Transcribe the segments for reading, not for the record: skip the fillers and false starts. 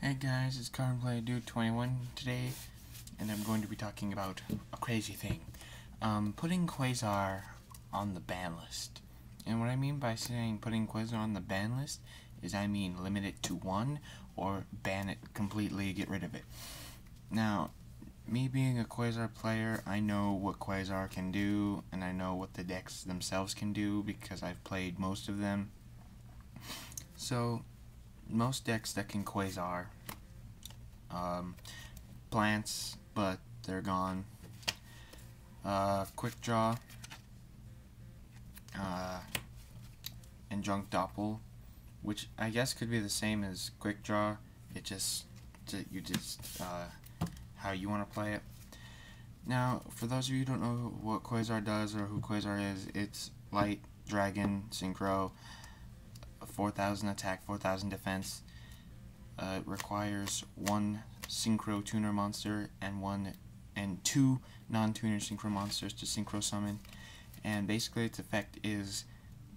Hey guys, it's CarPlayDude21 today, and I'm going to be talking about a crazy thing. Putting Quasar on the ban list. And what I mean by saying putting Quasar on the ban list is I mean limit it to one or ban it completely, get rid of it. Now, me being a Quasar player, I know what Quasar can do, and I know what the decks themselves can do because I've played most of them. So, most decks that can Quasar, plants, but they're gone, quick draw, and junk doppel, which I guess could be the same as quick draw. It just how you want to play it. Now, for those of you who don't know what Quasar does or who Quasar is, it's light, dragon, synchro, 4,000 attack, 4,000 defense. It requires one synchro tuner monster and two non-tuner synchro monsters to synchro summon. And basically its effect is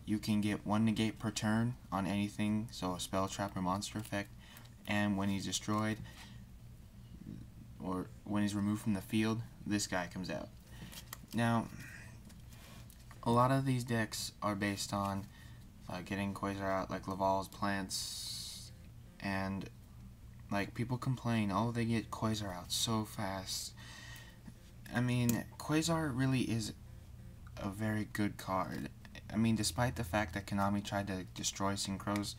you can get one negate per turn on anything, so a spell, trap, or monster effect, and when he's destroyed or when he's removed from the field, this guy comes out. Now, a lot of these decks are based on getting Quasar out, like Laval's plants, and like people complain, oh, they get Quasar out so fast. I mean, Quasar really is a very good card. I mean, despite the fact that Konami tried to destroy synchros,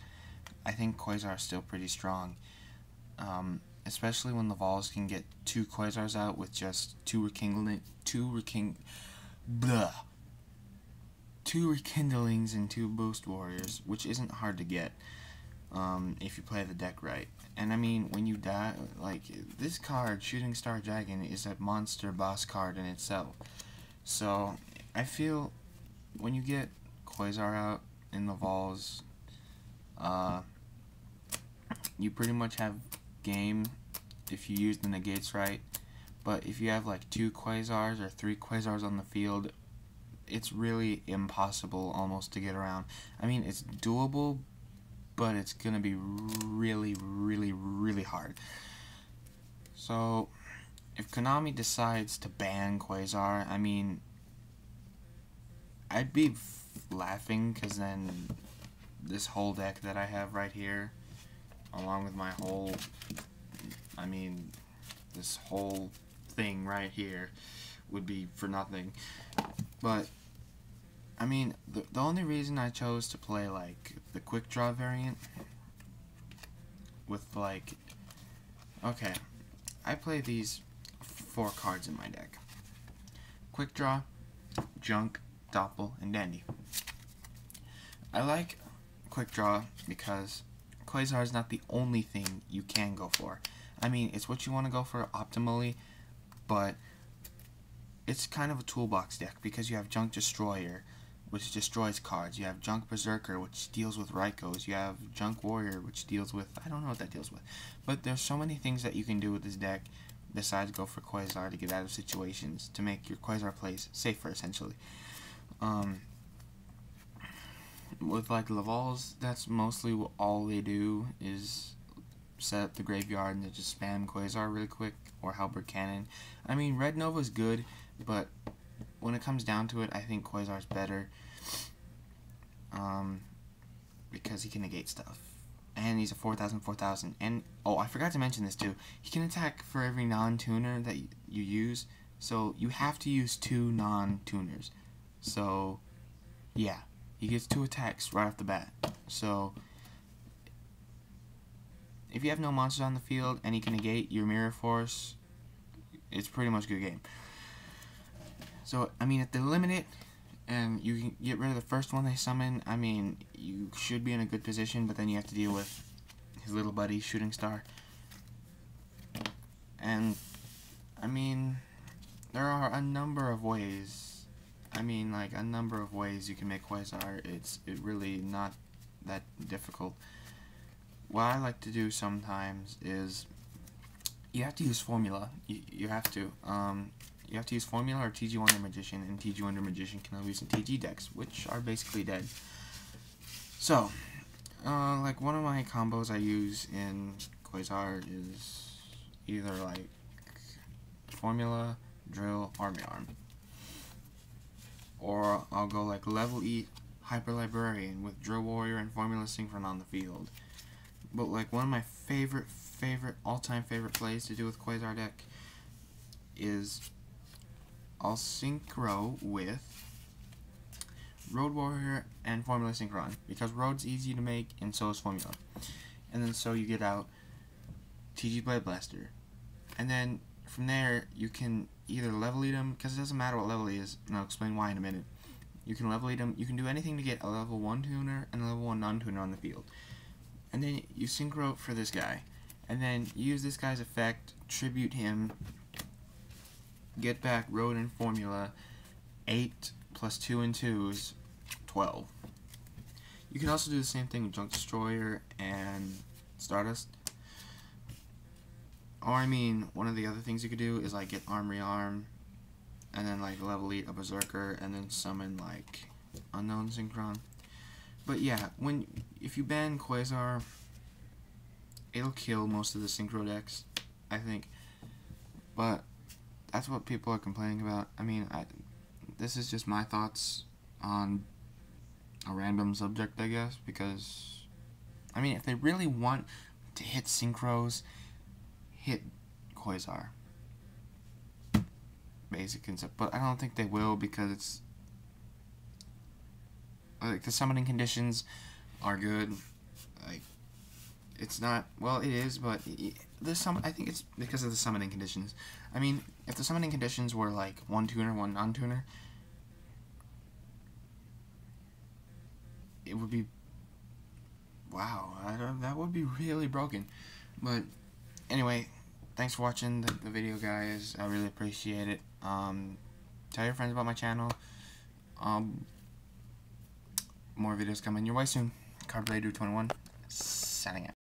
I think Quasar is still pretty strong. Especially when Laval's can get two Quasars out with just two rekindlings and two boost warriors, which isn't hard to get if you play the deck right. And I mean, when you die, like this card, Shooting Star Dragon, is a monster boss card in itself. So I feel when you get Quasar out in the Vols, you pretty much have game if you use the negates right. But if you have like two Quasars or three Quasars on the field, it's really impossible almost to get around. I mean, it's doable, but it's gonna be really, really, really hard. So, if Konami decides to ban Quasar, I mean, I'd be laughing, because then this whole deck that I have right here, along with my whole, this whole thing right here would be for nothing. But I mean, the only reason I chose to play like the quick draw variant with like, okay, I play these 4 cards in my deck: quick draw, junk, doppel, and dandy. I like quick draw because Quasar is not the only thing you can go for. I mean, it's what you want to go for optimally, but it's kind of a toolbox deck because you have Junk Destroyer, which destroys cards. You have Junk Berserker, which deals with Raikos. You have Junk Warrior, which deals with, I don't know what that deals with. But there's so many things that you can do with this deck besides go for Quasar to get out of situations, to make your Quasar plays safer, essentially. With like Laval's, that's mostly all they do is set up the graveyard and they just spam Quasar really quick, or Halberd Cannon. I mean, Red Nova's good, but when it comes down to it, I think Quasar's better, because he can negate stuff, and he's a 4,000, and oh, I forgot to mention this too, he can attack for every non-tuner that you use, so you have to use 2 non-tuners, so yeah, he gets 2 attacks right off the bat. So if you have no monsters on the field and he can negate your Mirror Force, it's pretty much a good game. So, I mean, if they limit it and you can get rid of the first one they summon, I mean, you should be in a good position, but then you have to deal with his little buddy, Shooting Star. And, I mean, there are a number of ways. I mean, like, a number of ways you can make Quasar. It's really not that difficult. What I like to do sometimes is you have to use formula. You have to use formula or TG Wonder Magician, and TG Wonder Magician can only use in TG decks, which are basically dead. So, like one of my combos I use in Quasar is either like Formula, Drill, Army Arm. Or I'll go like Level E Hyper Librarian with Drill Warrior and Formula Synchron on the field. But like one of my favorite all-time favorite plays to do with Quasar deck is I'll synchro with Road Warrior and Formula Synchron, because Road's easy to make and so is Formula. And then so you get out TG Blade Blaster. And then from there you can either level lead them, because it doesn't matter what level he is, and I'll explain why in a minute. You can level lead them, you can do anything to get a level 1 tuner and a level 1 non-tuner on the field. And then you synchro for this guy. And then use this guy's effect, tribute him, get back Road and Formula, 8 plus 2 and 2s, 12. You can also do the same thing with Junk Destroyer and Stardust. Or I mean, one of the other things you could do is like get Armory Arm, and then like level 8 a Berserker, and then summon like Unknown Synchron. But yeah, if you ban Quasar, it'll kill most of the Synchro decks, I think. But that's what people are complaining about. I mean, this is just my thoughts on a random subject, I guess, because I mean, if they really want to hit Synchros, hit Quasar. Basic concept, but I don't think they will, because it's like the summoning conditions are good. Like, it's not, well, it is, but I think it's because of the summoning conditions. I mean, if the summoning conditions were like 1 tuner, 1 non-tuner, it would be, wow, that would be really broken. But anyway, thanks for watching the video, guys. I really appreciate it. Tell your friends about my channel. More videos coming your way soon. Cardblader 21, signing out.